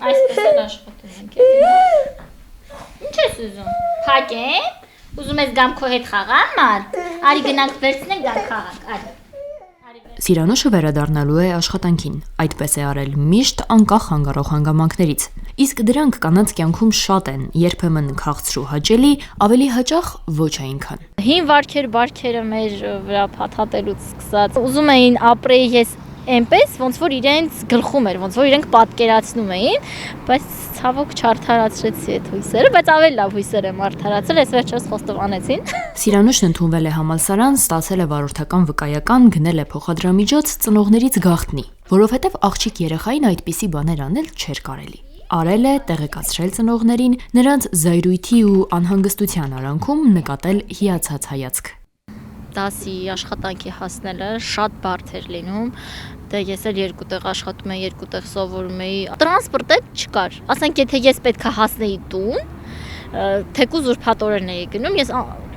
Այսպես էլ աշխատում ենք էլի։ Ինչ ես ուզում։ Փակեմ։ Ուզում ես գամ քո հետ խաղամ, մար։ Արի գնանք վերցնենք գամ խաղանք, արի։ Սիրանուշը վերադառնալու է աշխատանքին, այդպես է արել միշտ անկախ հանգարող հանգամանքներից։ Իսկ դրանք կանանց կյանքում շատ են, երբեմն քաղցրու հաճելի, ավելի հաճախ ոչ այնքան։ Հին բարքերը մեր վրա փաթաթելուց սկսած։ Ուզում էին ապրեի ես այնպես, ոնց որ իրենց գլխում էր, ոնց որ իրենք պատկերացնում էին, բայց ցավոք չարդարացրեցի այդ հույսերը, բայց ավելի լավ հույսեր եմ արդարացել, այս վերջերս խոստովանեցին։ Սիրանուշն ընդունվել է համալսարան, ստացել է վարորդական վկայական, գնել է փոխադրամիջոց, ծնողներից գաղտնի, որովհետև աղջիկ երեխային այդպիսի բաներ անել չէր կարելի։ Արել է, տեղեկացրել ծնողներին, նրանց զայրույթի ու անհանգստության արանքում նկատել հիացած հայացք։ 10-ի աշխատանքի հասնելը շատ բարդ էր լինում, դե ես էլ 2 տեղ աշխատում եի, 2 տեղ սովորում էի, տրանսպորտ չկար, ասենք եթե ես պետքա հասնեի տուն, թեկուզ ուրբաթորեն էի գնում, ես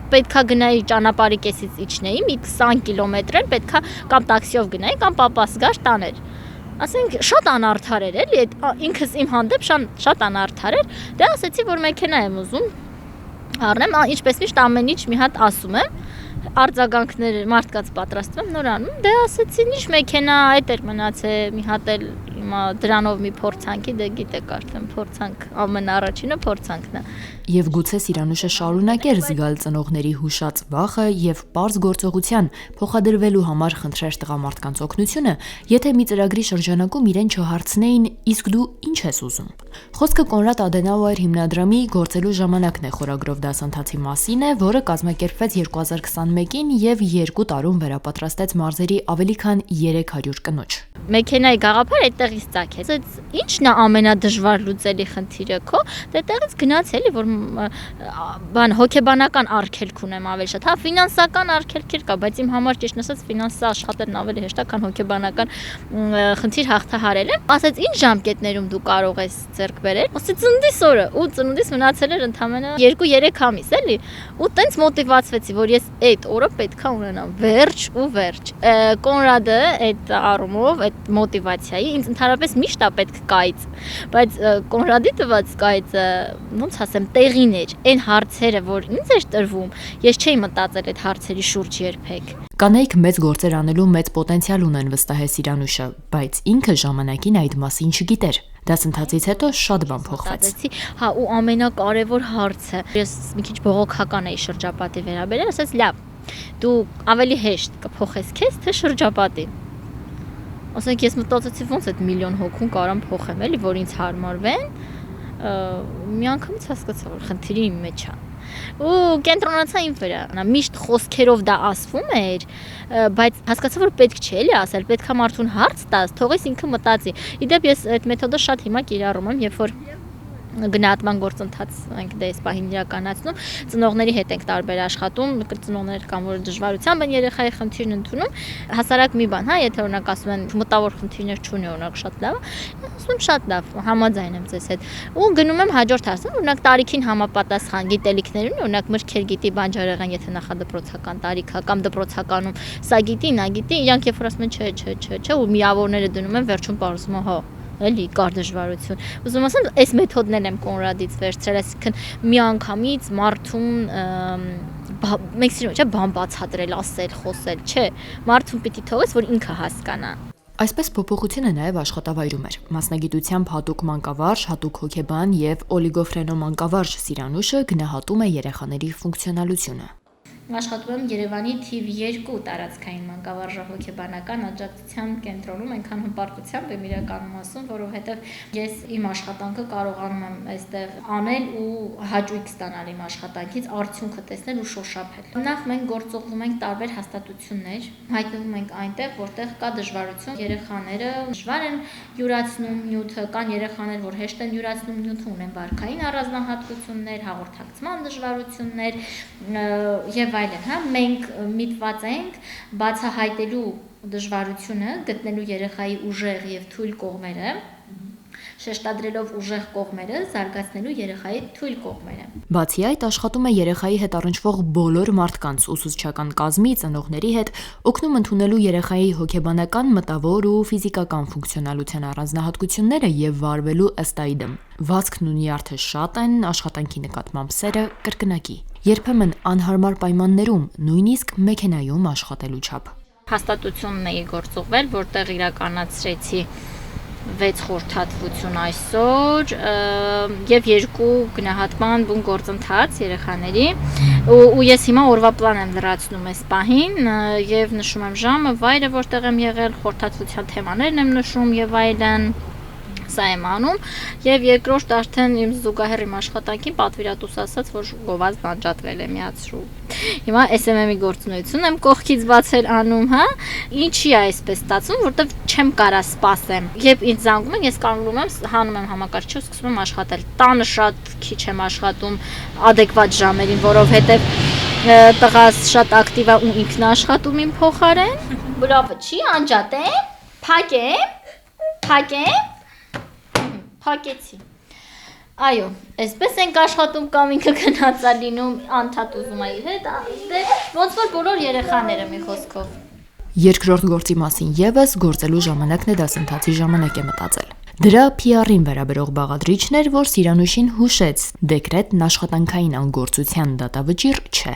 պետքա գնայի ճանապարհի կեսից իջնեի, մի 20 կիլոմետր էլ պետքա կամ տաքսիով գնայի, կամ պապաս գար տաներ, ասենք շատ անարդար էր էլի, ինքս իմ հանդեպ շատ անարդար էր, դե ասեցի, որ մեքենա եմ ուզում առնեմ, ինչպես միշտ ամեն ինչ մի հատ ասում եմ, արձագանքներ մարդկանց պատրաստում եմ նոր անում, դե ասեցին ինչ մեքենա, այդ էր մնացել, մի հատ էլ հիմա դրանով մի փորձանքի, դե գիտեք արդեն փորձանք, ամենաառաջինը փորձանքն է։ Եվ գուցե Սիրանուշը շարունակեր զգալ ծնողների հուշած վախը եւ պարզ գործողության փոխադրվելու համար խնդրեր տղամարդկանց օգնությունը, եթե մի ծրագրի շրջանակում իրեն չհարցնեին, իսկ դու ինչ ես ուզում։ Խոսքը Կոնրադ Ադենաուեր հիմնադրամի գործելու ժամանակն է խորագրով դասընթացի մասին է, որը կազմակերպվեց 2021-ին եւ 2 տարում վերապատրաստեց մարզերի ավելի քան 300 կնոջ։ Մեքենայի գաղափարը այդտեղից ծագեց։ Ինչն է ամենադժվար լուծելի խնդիրը քո, դե այդտեղից գնաց էլի, որ հոգեբանական արգելք ունեմ ավելի շատ։ Հա, ֆինանսական արգելքեր կա, բայց իմ համար ճիշտ ասած ֆինանսը աշխատելն ավելի հեշտ է, քան հոգեբանական խնդիր հաղթահարելը։ Ասեց ինչ ժամկետներում դու կարող ես ձեռք բերել։ Ասեց ծնունդիս օրը, ու ծնունդիս մնացել էր ընդամենը 2-3 ամիս, էլի։ Ու տենց մոտիվացվեցի, որ ես այդ օրը պետքա ունենամ վերջ ու վերջ։ Կոնրադը այդ առումով, այդ մոտիվացիայի ինձ ընդհանրապես միշտ է պետք կայծ, բայց Կոնրադի տված կայծը, ոնց ասեմ, տեղին էր։ Այն հարցերը, որ ինձ էր տրվում, ես չէի մտածել այդ հարցերի շուրջ երբեք։ Կանայք մեծ գործեր անելու մեծ պոտենցիալ ունեն, վստահ է Սիրանուշը, բայց ինքը ժամանակին այդ մասին չգիտեր։ Դասընթացից հետո շատ բան փոխվեց։ Հա, ու ամենակարևոր հարցը, ես մի քիչ բողոքական էի շրջապատի վերաբերել, ասեց լավ, դու ավելի հեշտ կփոխես քեզ, թե շրջապատին։ Ասենք ես մտածեցի ոնց այդ միլիոն հոգուն կարամ փոխեմ, էլի, որ ինձ հարմարվեն, մի անգամից հասկացա, որ խնդիրը իմ մեջ է։ Ու կենտրոնացա իմ վրա, միշտ խոսքերով դա ասվում էր, բայց հասկացա, որ պետք չէ էլի ասել, պետքա մարդուն հարց տաս, թողես ինքը մտածի։ Իդեպ ես այդ մեթոդը շատ հիմա կիրառում եմ, երբ որ գնահատման գործընթաց ենք դե այս պահին իրականացնում, ծնողների հետ ենք տարբեր աշխատում, ծնողներ կան, որ դժվարությամբ են երեխայի խնդիրն ընդունում, հասարակ մի բան, հա, եթե օրինակ ասում են մտավոր խնդիրներ չունի, օրինակ շատ լավ, ասում եմ շատ լավ, համաձայն եմ ձեզ հետ։ Ու գնում եմ հաջորդ հարցում, օրինակ տարիքին համապատասխան գիտելիքներ ունի, օրինակ մրգեր գիտի, բանջարեղեն, եթե նախադպրոցական տարիք է կամ դպրոցականում, սա գիտի, նա գիտի, իրանք երբ որ ասում են չէ, ու միավորները դնում են վերջում պարզում հա էլի կար դժվարություն։ Ուզում ասեմ, այս մեթոդն եմ Կոնրադից վերցրել, այսինքն մի անգամից մարդուն մենք սիրում ենք, չէ, բան բացատրել, ասել, խոսել, չէ, մարդուն պիտի թողես, որ ինքը հասկանա։ Այսպես փոփոխությունը նաև աշխատավայրում էր։ Մասնագիտությամբ հատուկ մանկավարժ, հատուկ հոգեբան եւ օլիգոֆրենո մանկավարժ Սիրանուշը գնահատում է երեխաների ֆունկցիոնալությունը։ Աշխատում եմ Երևանի թիվ 2 տարածքային մանկավարժահոգեբանական աջակցության կենտրոնում, այնքան հպարտությամբ եմ իրականում ասում, որովհետև ես իմ աշխատանքը կարողանում եմ այստեղ անել ու հաճույք ստանալ իմ աշխատանքից, արդյունքը տեսնել ու շոշափել։ Նախ մենք գործողվում ենք տարբեր հաստատություններ, հայտնվում ենք այնտեղ, որտեղ կա դժվարություն, երեխաները դժվար են յուրացնում նյութը, կան երեխաներ, որ հեշտ են յուրացնում նյութը, ունեն վարքային առանձնահատկություններ, հաղորդակցման դժվարություններ եւ այլն, հա, մենք միտված ենք բացահայտելու դժվարությունը, գտնելու երեխայի ուժեղ եւ թույլ կողմերը, շեշտադրելով ուժեղ կողմերը, զարգացնելու երեխայի թույլ կողմերը։ Բացի այդ, աշխատում է երեխայի հետ առնչվող բոլոր մարդկանց ուսուցչական կազմի, ծնողների հետ, օգնում ընդունելու երեխայի հոգեբանական, մտավոր ու ֆիզիկական ֆունկցիոնալության առանձնահատկությունները եւ վարվելու ըստ այդմ։ Վազքն ու նյարդը շատ են, աշխատանքի նկատմամբ սերը կրկնակի։ Երբեմն անհարմար պայմաններում, նույնիսկ մեքենայում աշխատելու չափ։ Հաստատությունն է գործուղվել, որտեղ իրականացրեցի 6 խորհրդատվություն այսօր եւ 2 գնահատման բուն գործընթաց երեխաների ու ես հիմա օրվա պլան եմ լրացնում այս պահին եւ նշում եմ ժամը, վայրը, որտեղ եմ եղել, խորհրդատվության թեմաներն եմ նշում եւ այլն, սա եմ անում եւ երկրորդ արդեն իմ զուգահեռ իմ աշխատանքին պատվիրատուս ասաց, որ գովազդ բանջատվել է միացրու։ Հիմա SMM-ի գործունեություն եմ կողքից բացել անում, հա։ Ինչի է այսպես ստացվում, որտեվ չեմ կարա սպասեմ։ Երբ ինձ զանգում են, ես կանգնում եմ, հանում եմ համակարգչը, սկսում եմ աշխատել։ Տանը շատ քիչ եմ աշխատում adekvat ժամերին, որովհետեւ տղաս շատ ակտիվ է ու ինքն աշխատում իմ փոխարեն։ Բրավո, չի անջատեմ, փակեմ։ Փակեցի։ Այո, այսպես ենք աշխատում կամ ինքը գնաց է լինում, անդադ ուզում է իր հետ, դե ոնց որ բոլոր երեխաները մի խոսքով։ Երկրորդ գործի մասին եւս գործելու ժամանակն է դասընթացի ժամանակ է մտածել։ Դրա PR-ին վերաբերող բաղադրիչն էր, որ Սիրանուշին հուշեց, դեկրետն աշխատանքային անգործության դատավճիռ չէ։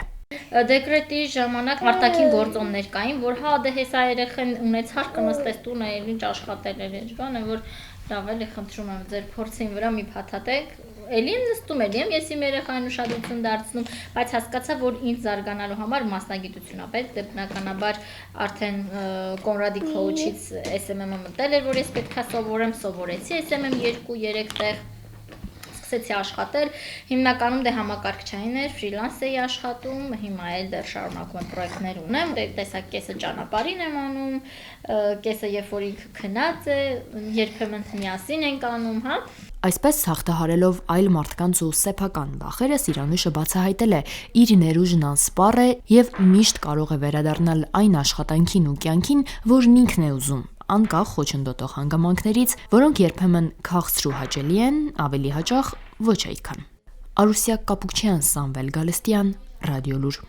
Դեկրետի ժամանակ արտաքին գործոններ կային, որ հա դե հեսա երեխան ունեցար կնստես տուն է, ինչ աշխատել էր, ինչ բան է, որ լավ էլի խնդրում եմ ձեր փորձին վրա մի փաթաթեք, էլի եմ նստում, էլի եմ ես իմ երեխային ուշադրություն դարձնում, բայց հասկացա, որ ինձ զարգանալու համար մասնագիտություն է պետք, դե բնականաբար արդեն Կոնրադի քոուչից SMM-ը մտել էր, որ ես պետքա սովորեմ, սովորեցի SMM 2-3 տեղ սկսեցի աշխատել, հիմնականում դե համակարգչային էր, ֆրիլանս էի աշխատում, հիմա էլ դեռ շարունակում եմ պրոյեկտներ ունեմ, տեսակ կեսը ճանապարհին եմ անում, կեսը երբ որ ինքը քնած է, երբեմն միասին ենք անում, հա։ Այսպես հաղթահարելով այլ մարդկանց ու սեփական վախերը, Սիրանուշը բացահայտել է իր ներուժն անսպառ է եւ միշտ կարող է վերադառնալ այն աշխատանքին ու կյանքին, որն ինքն է ուզում, անկախ խոչընդոտող հանգամանքներից, որոնք երբեմն քաղցր ու հաճելի են, ավելի հաճախ ոչ այդքան։ Արուսյակ Կապուկչյան, Սամվել Գալստյան, Ռադիոլուր։